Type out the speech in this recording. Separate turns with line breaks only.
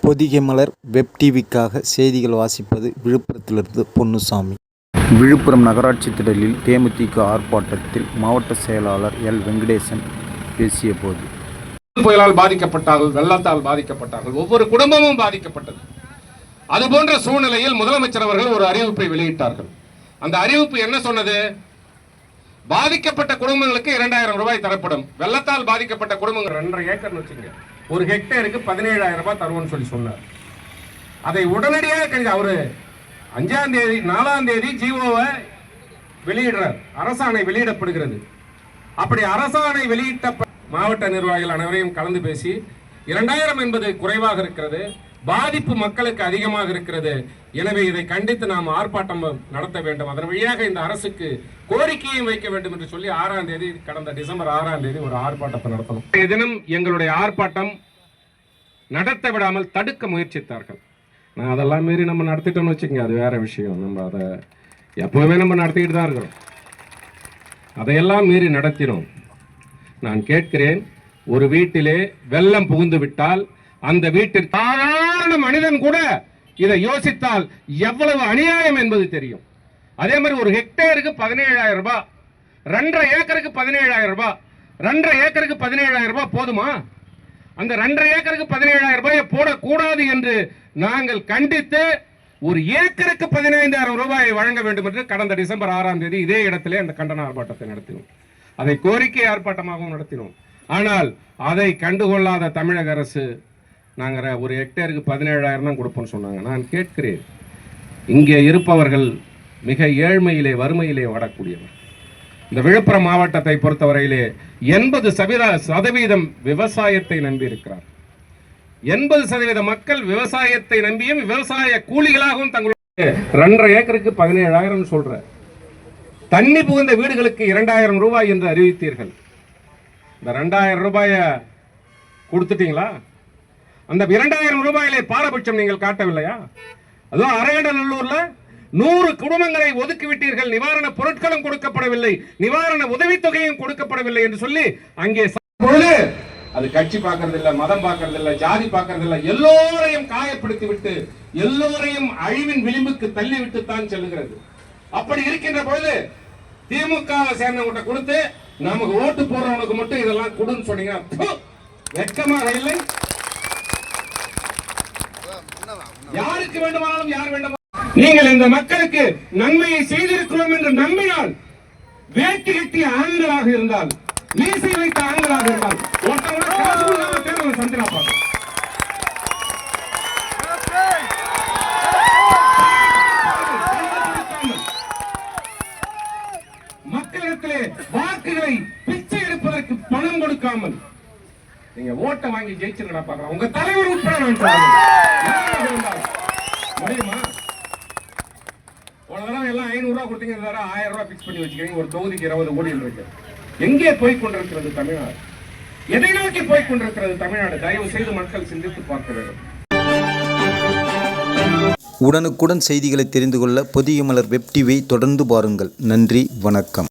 பொதிகை மலர் web டிவிக்காக செய்திகள் வாசிப்பது விழுப்புரத்திலிருந்து பொன்னுசாமி. விழுப்புரம் நகராட்சி திடலில் தேமுதிக ஆர்ப்பாட்டத்தில் மாவட்ட செயலாளர் எல் வெங்கடேசன் பேசிய போது,
புயலால் பாதிக்கப்பட்டார்கள், வெள்ளத்தால் பாதிக்கப்பட்டார்கள், ஒவ்வொரு குடும்பமும் பாதிக்கப்பட்டது. அதுபோன்ற சூழ்நிலையில் முதலமைச்சர் அவர்கள் ஒரு அறிவிப்பை வெளியிட்டார்கள். அந்த அறிவிப்பு என்ன சொன்னது? பாதிக்கப்பட்ட குடும்பங்களுக்கு 2000 ரூபாய் தரப்படும். வெள்ளத்தால் பாதிக்கப்பட்ட குடும்பங்கள் 2.5 ஏக்கர் வச்சுங்க, ஒரு ஹெக்டேருக்கு 17,000 ரூபாய் தருவோம்னு சொல்லி சொன்னார். அதை உடனடியாக அவரு 5ஆம் தேதி 4ஆம் தேதி ஜிஓவை வெளியிடுறார். அரசாணை வெளியிடப்படுகிறது. அப்படி அரசாணை வெளியிட்ட மாவட்ட நிர்வாகிகள் அனைவரையும் கலந்து பேசி 2000 என்பது குறைவாக இருக்கிறது, பாதிப்பு மக்களுக்கு அதிகமாக இருக்கிறது, எனவே இதை கண்டித்து நாம் ஆர்ப்பாட்டம் நடத்த வேண்டும், அதன் வழியாக இந்த அரசுக்கு கோரிக்கையும் வைக்க வேண்டும் என்று சொல்லி 6ஆம் தேதி, கடந்த டிசம்பர் 6ஆம் தேதி ஒரு ஆர்ப்பாட்டத்தை நடத்தணும். தினம் எங்களுடைய ஆர்ப்பாட்டம் நடத்த விடாமல் தடுக்க முயற்சித்தார்கள். நான் அதெல்லாம் மீறி நம்ம நடத்திட்டோம்னு வச்சுக்கோங்க, அது வேற விஷயம். நம்ம அதை எப்பவுமே நம்ம நடத்திக்கிட்டு தான் இருக்கிறோம். அதையெல்லாம் மீறி நடத்தினோம். நான் கேட்கிறேன், ஒரு வீட்டிலே வெள்ளம் புகுந்து விட்டால் அந்த வீட்டில் சாதாரண மனிதன் கூட இதை யோசித்தால் எவ்வளவு அநியாயம் என்பது தெரியும். அதே மாதிரி ஒரு ஹெக்டேருக்கு 17,000 ரூபாய், 2.5 ஏக்கருக்கு 17,000 ரூபாய், 2.5 ஏக்கருக்கு 17,000 ரூபாய் போதுமா? அந்த 2.5 ஏக்கருக்கு 17,000 ரூபாயை போடக்கூடாது என்று நாங்கள் கண்டித்து ஒரு ஏக்கருக்கு 15,000 ரூபாயை வழங்க வேண்டும் என்று கடந்த டிசம்பர் 6ஆம் தேதி இதே இடத்திலே அந்த கண்டன ஆர்ப்பாட்டத்தை நடத்தினோம். அதை கோரிக்கை ஆர்ப்பாட்டமாகவும் நடத்தினோம். ஆனால் அதை கண்டுகொள்ளாத தமிழக அரசு நாங்கள் ஒரு ஹெக்டேருக்கு 17,000 தான் கொடுப்போம்னு சொன்னாங்க. நான் கேட்கிறேன், இங்கே இருப்பவர்கள் மிக ஏழ்மையிலே வறுமையிலே வாடக்கூடியவர். இந்த விழுப்புரம் மாவட்டத்தை பொறுத்தவரையிலே 80% விவசாயத்தை நம்பி இருக்கிறார். 80% மக்கள் விவசாயத்தை நம்பியும் விவசாய கூலிகளாகவும் தங்களுடைய 2.5 ஏக்கருக்கு 17,000 சொல்ற தண்ணி புகுந்த வீடுகளுக்கு 2,000 ரூபாய் என்று அறிவித்தீர்கள். இந்த 2,000 ரூபாயை கொடுத்துட்டீங்களா? அந்த 2,000 ரூபாயிலே பாரபட்சம் நீங்கள் காட்டவில்லையா? அதுவும் அரகடநல்லூர்ல 100 குடும்பங்களை ஒதுக்கி விட்டீர்கள். நிவாரண பொருட்களும் கொடுக்கப்படவில்லை, நிவாரண உதவித்தொகையும் கொடுக்கப்படவில்லை என்று சொல்லி அங்கே அது கட்சி பார்க்கறது இல்ல, மதம் பார்க்கறது இல்ல, ஜாதி பார்க்கறது இல்ல, எல்லோரையும் காயப்படுத்தி விட்டு எல்லோரையும் அழிவின் விளிம்புக்கு தள்ளி விட்டு தான் செல்லுகிறது. அப்படி இருக்கின்ற பொழுது திமுகவை சேர்ந்தவங்க கொடுத்து நமக்கு ஓட்டு போறவனுக்கு மட்டும் இதெல்லாம் கொடுன்னு சொன்னீங்கன்னா வெட்கமாக இல்லை? யாருக்கு வேண்டுமானாலும் யார் வேண்டும், நீங்கள் இந்த மக்களுக்கு நன்மையை செய்திருக்கிறோம் என்று நம்பினால், வேட்டி கட்டிய ஆண்களாக இருந்தால், மீசை வைத்த ஆண்களாக இருந்தால், சந்திரா பார்க்க மக்களிடத்திலே வாக்குகளை பிச்சை எடுப்பதற்கு பணம் கொடுக்காமல் நீங்க ஓட்டை வாங்கி ஜெயிச்சிருக்கா பாக்குறோம். உங்க தலைவர் உட்பட முடியுமா? ஒரு தடவை எல்லாம் 500 ரூபாய் கொடுத்தீங்க, 1000 ரூபாய் பிக்ஸ் பண்ணி வச்சுக்கிறீங்க. ஒரு தொகுதிக்கு 20 கோடி இருக்கு. எங்கே போய் கொண்டிருக்கிறது தமிழ்நாடு? எதை நோக்கி போய் கொண்டிருக்கிறது தமிழ்நாடு? தயவு செய்து மக்கள் சிந்தித்து பார்க்க வேண்டும்.
உடனுக்குடன் செய்திகளை தெரிந்து கொள்ள பொதிகை மலர் வெப் டிவியை தொடர்ந்து பாருங்கள். நன்றி, வணக்கம்.